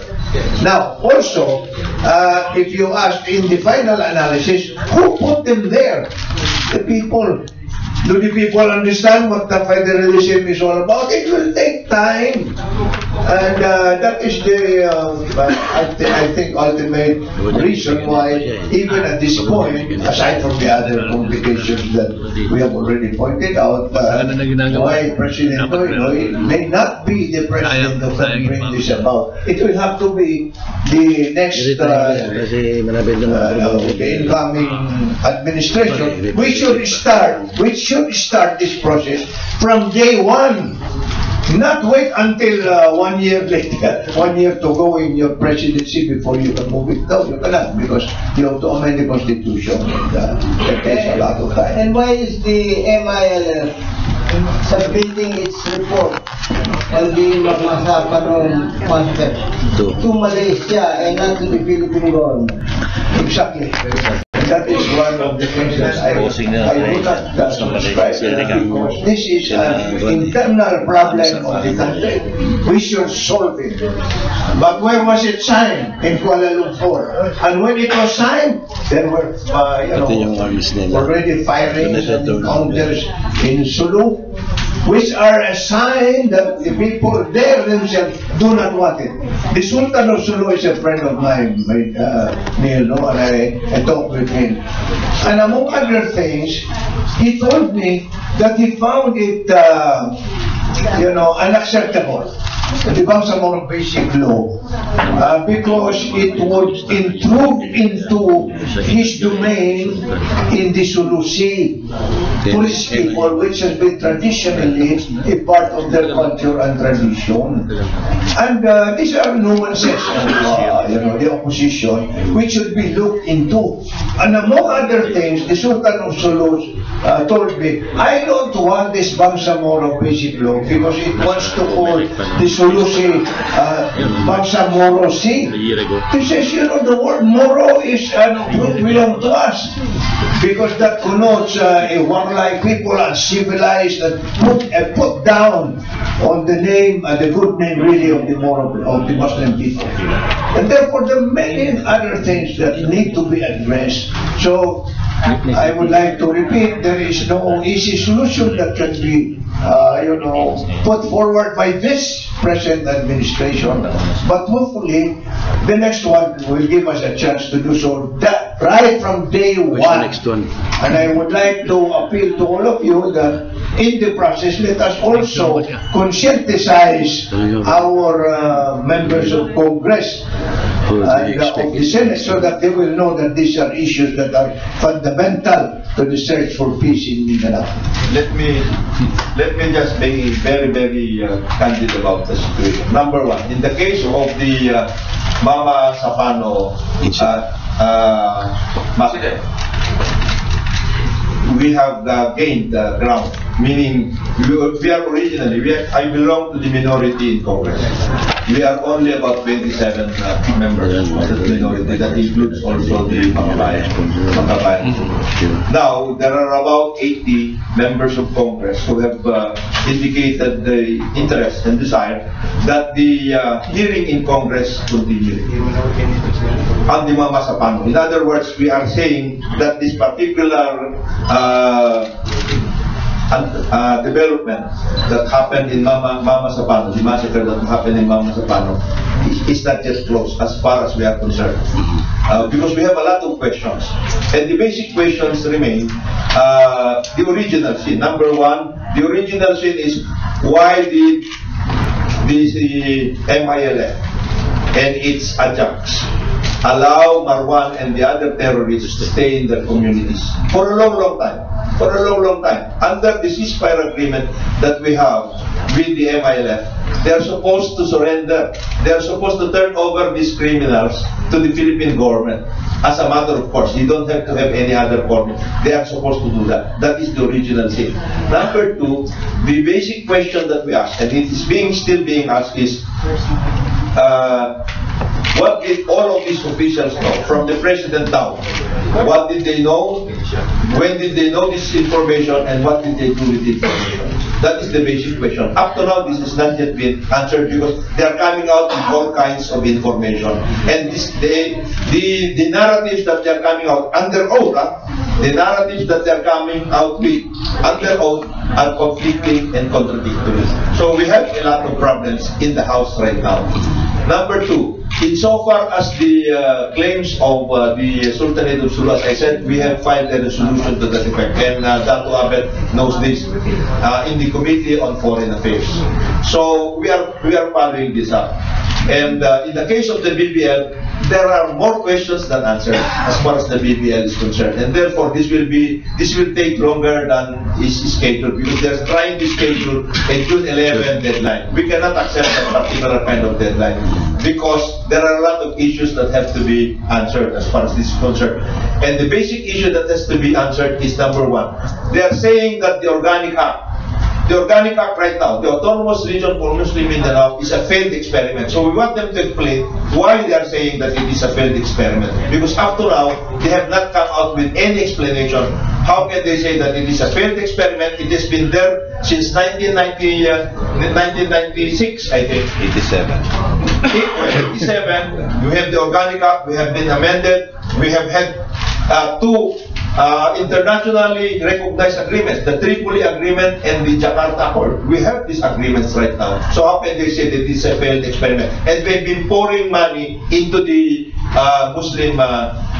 Now, also, if you ask in the final analysis, who put them there? The people. Do the people understand what the federalism is all about? It will take time. And that is the, I think, ultimate reason why, even at this point, aside from the other complications that we have already pointed out, why President Noy may not be the president who can bring this about. It will have to be the next, the incoming administration. We should start this process from day one. Not wait until 1 year later, 1 year to go in your presidency before you can move it. No, you cannot, because you have to amend the Constitution, and that takes a lot of time. And why is the MILF submitting its report on the Magmasa Panon concept to Malaysia and not to the Philippine government? Exactly. That is one of the things that I would not subscribe to, because this is an internal problem of the country. We should solve it. But where was it signed? In Kuala Lumpur. And when it was signed, there were already firings and encounters in Sulu, which are a sign that the people there themselves do not want it. The Sultan of Sulu is a friend of mine, Neil, and I talked with him. And among other things, he told me that he found it, unacceptable, the Bangsamoro Basic Law, because it would intrude into his domain in the Sulu Sea, to his people, which has been traditionally a part of their culture and tradition. And these are nuances of the opposition, which should be looked into. And among other things, the Sultan of Sulu told me, I don't want this Bangsamoro Basic Law because it wants to call the Sulu Sea Bangsamoro Sea. He says, the word Moro is belong to us. because that connotes a warlike people, uncivilized, and put down on the name, the good name really of the Muslim people. And therefore there are many other things that need to be addressed. So I would like to repeat, there is no easy solution that can be put forward by this present administration, but hopefully the next one will give us a chance to do so right from day one. And I would like to appeal to all of you that in the process, let us also conscientize our members of Congress and of the Senate, so that they will know that these are issues that are fundamental to the search for peace in Mindanao. Let me just be very, very candid about the situation. Number one, in the case of the Mama Sapano massacre, we have gained ground, meaning we are originally, I belong to the minority in Congress. We are only about 27 members of the minority. That includes also the Makabayan. Now, there are about 80 members of Congress who have indicated the interest and desire that the hearing in Congress continue on the Mama Sapano. In other words, we are saying that this particular development that happened in Mama Sapano, the massacre that happened in Mama Sapano, is not just closed as far as we are concerned. Because we have a lot of questions. And the basic questions remain the original sin. Number one, the original sin is, why did the MILF and its adjuncts allow Marwan and the other terrorists to stay in their communities for a long, long time? For a long, long time. Under the ceasefire agreement that we have with the MILF, they are supposed to surrender. They are supposed to turn over these criminals to the Philippine government. As a matter of course, you don't have to have any other government. They are supposed to do that. That is the original sin. Number two, the basic question that we ask, and it is still being asked, is what did all of these officials know, from the president down? What did they know? When did they know this information, and what did they do with the information? That is the basic question. Up to now, this has not yet been answered because they are coming out with all kinds of information. And the narratives that they are coming out under oath, the narratives that they are coming out with under oath are conflicting and contradictory. So we have a lot of problems in the House right now. Number two, insofar as the claims of the Sultanate of Sulu, as I said, we have filed a resolution to that effect, and Dato' Abet knows this, in the Committee on Foreign Affairs. So we are following this up. And in the case of the BBL, there are more questions than answers as far as the BBL is concerned, and therefore this will take longer than is scheduled, because they're trying to schedule a June 11 deadline. We cannot accept that particular kind of deadline because there are a lot of issues that have to be answered as far as this is concerned. And the basic issue that has to be answered is number one. They are saying that the Organic Act right now, the Autonomous Region for Muslim Mindanao, is a failed experiment. So we want them to explain why they are saying that it is a failed experiment. Because up to now, they have not come out with any explanation. How can they say that it is a failed experiment? It has been there since 1996, I think. 87. 87, we have the Organic Act, we have been amended, we have had two internationally recognized agreements, the Tripoli Agreement and the Jakarta Accord. We have these agreements right now. So how can they say that it's a failed experiment? And they've been pouring money into the Muslim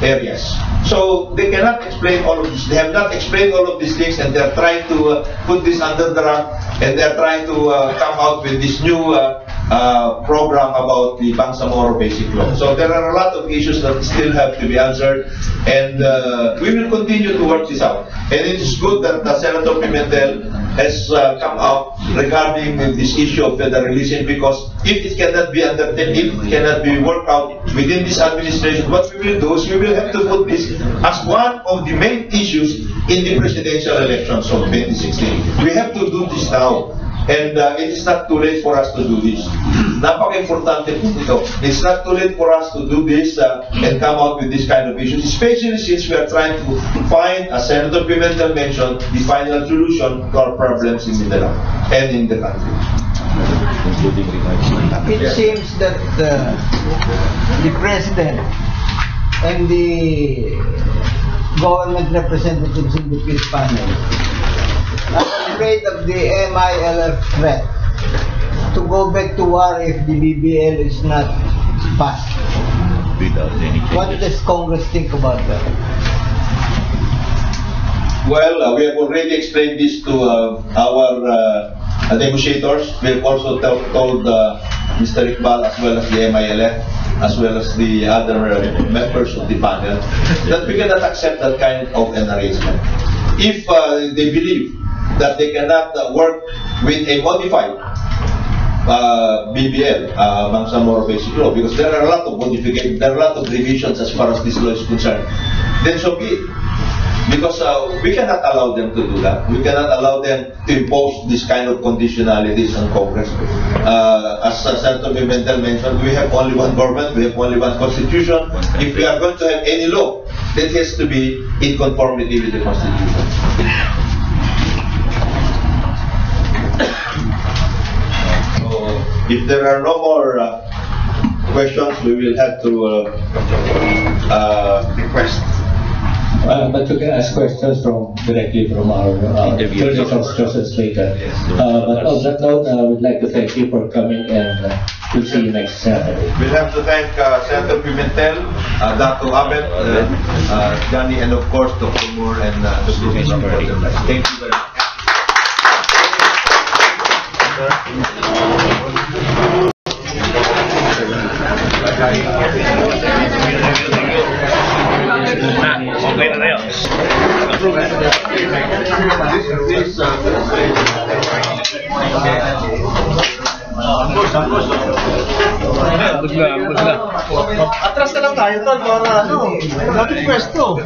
areas. So they cannot explain all of this. They have not explained all of these things, and they're trying to put this under the rug, and they're trying to come out with this new program about the Bangsamoro Basic Law. So there are a lot of issues that still have to be answered, and we will continue to work this out. And it is good that Senator Pimentel has come out regarding this issue of federalism, because if it cannot be undertaken, if it cannot be worked out within this administration, what we will do is we will have to put this as one of the main issues in the presidential elections of 2016. We have to do this now. And it is not too late for us to do this. Napaka-importante po ito. It's not too late for us to do this and come out with this kind of issues, especially since we are trying to find, as Senator Pimentel mentioned, the final solution to our problems in Mindanao and in the country. It seems that the President and the government representatives in the peace panel are afraid of the MILF threat to go back to war if the BBL is not passed. What does Congress think about that? Well, we have already explained this to our negotiators. We have also told Mr. Iqbal as well as the MILF, as well as the other members of the panel, that we cannot accept that kind of an arrangement. If they believe that they cannot work with a modified BBL, Bangsamoro Basic Law, because there are a lot of modifications, there are a lot of revisions as far as this law is concerned, then so be it. Because we cannot allow them to do that. We cannot allow them to impose this kind of conditionalities on Congress. As Senator Pimentel mentioned, we have only one government, we have only one constitution. If we are going to have any law, it has to be in conformity with the constitution. If there are no more questions, we will have to request. But you can ask questions directly from our process later. But on that note, I would like to thank you for coming, and we'll see you next Saturday. We'll have to thank Senator Pimentel, Dato Abet, Johnny, and of course Dr. Moore and the group. Thank you very much. Okay na tayo. Atras na lang tayo, tol, para ano, dapat pwesto.